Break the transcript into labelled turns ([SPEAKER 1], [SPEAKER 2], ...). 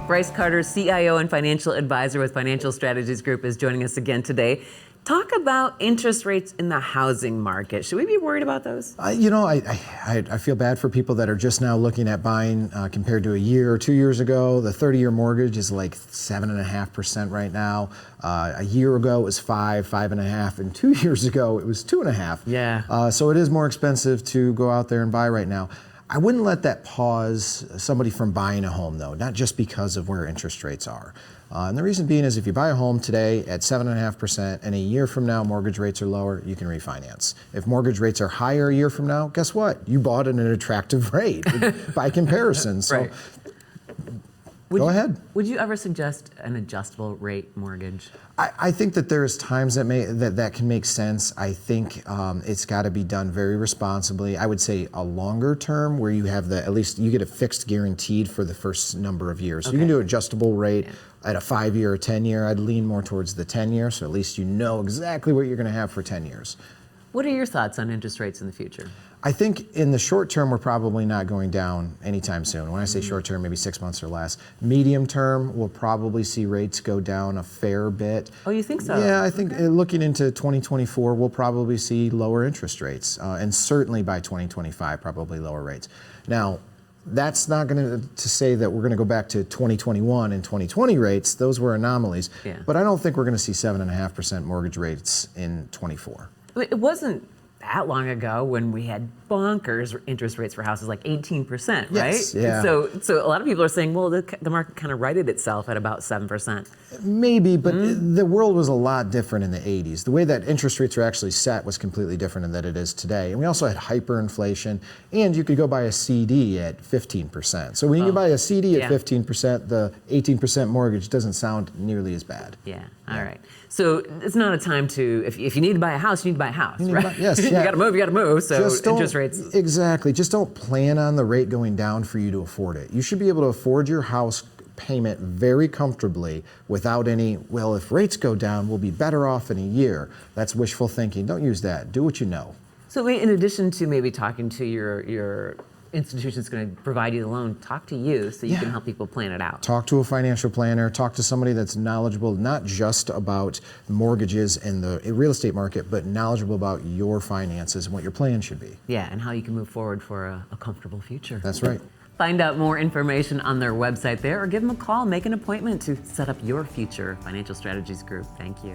[SPEAKER 1] Bryce Carter, CIO and financial advisor with Financial Strategies Group, is joining us again today. Talk about interest rates in the housing market. Should we be worried about those?
[SPEAKER 2] I feel bad for people that are just now looking at buying compared to a year or 2 years ago. The 30-year mortgage is like 7.5% right now. A year ago it was 5.5%, and 2 years ago it was 2.5%.
[SPEAKER 1] Yeah.
[SPEAKER 2] So it is more expensive to go out there and buy right now. I wouldn't let that pause somebody from buying a home, though, not just because of where interest rates are. And the reason being is if you buy a home today at 7.5% and a year from now mortgage rates are lower, you can refinance. If mortgage rates are higher a year from now, guess what? You bought at an attractive rate by comparison. So
[SPEAKER 1] Right.
[SPEAKER 2] go ahead.
[SPEAKER 1] Would you ever suggest an adjustable rate mortgage?
[SPEAKER 2] I think that there's times that can make sense. I think it's got to be done very responsibly. I would say a longer term where you have at least you get a fixed guaranteed for the first number of years. So you can do adjustable rate at a 5-year or 10-year. I'd lean more towards the 10-year, so at least you know exactly what you're going to have for 10 years.
[SPEAKER 1] What are your thoughts on interest rates in the future?
[SPEAKER 2] I think in the short term, we're probably not going down anytime soon. When I say short term, maybe 6 months or less. Medium term, we'll probably see rates go down a fair bit.
[SPEAKER 1] Oh, you think so?
[SPEAKER 2] Yeah, I think looking into 2024, we'll probably see lower interest rates. And certainly by 2025, probably lower rates. Now, that's not going to say that we're going to go back to 2021 and 2020 rates. Those were anomalies.
[SPEAKER 1] Yeah.
[SPEAKER 2] But I don't think we're going to see 7.5% mortgage rates in 24.
[SPEAKER 1] It wasn't that long ago when we had bonkers interest rates for houses, like 18%, right?
[SPEAKER 2] Yes, yeah.
[SPEAKER 1] So a lot of people are saying, well, the market kind of righted itself at about 7%.
[SPEAKER 2] Maybe, but the world was a lot different in the 80s. The way that interest rates were actually set was completely different than it is today. And we also had hyperinflation, and you could go buy a CD at 15%. So when you buy a CD at 15%, the 18% mortgage doesn't sound nearly as bad.
[SPEAKER 1] Yeah, all right. So it's not a time to, if you need to buy a house, you need to buy a house, right?
[SPEAKER 2] Yes,
[SPEAKER 1] you got to move, so interest rates.
[SPEAKER 2] Exactly. Just don't plan on the rate going down for you to afford it. You should be able to afford your house payment very comfortably without any, well, if rates go down, we'll be better off in a year. That's wishful thinking. Don't use that. Do what you know.
[SPEAKER 1] So in addition to maybe talking to your institution that's going to provide you the loan, talk to you so you can help people plan it out.
[SPEAKER 2] Talk to a financial planner. Talk to somebody that's knowledgeable, not just about mortgages and the real estate market, but knowledgeable about your finances and what your plan should be.
[SPEAKER 1] Yeah, and how you can move forward for a comfortable future.
[SPEAKER 2] That's right.
[SPEAKER 1] Find out more information on their website there, or give them a call, make an appointment to set up your future. Financial Strategies Group. Thank you.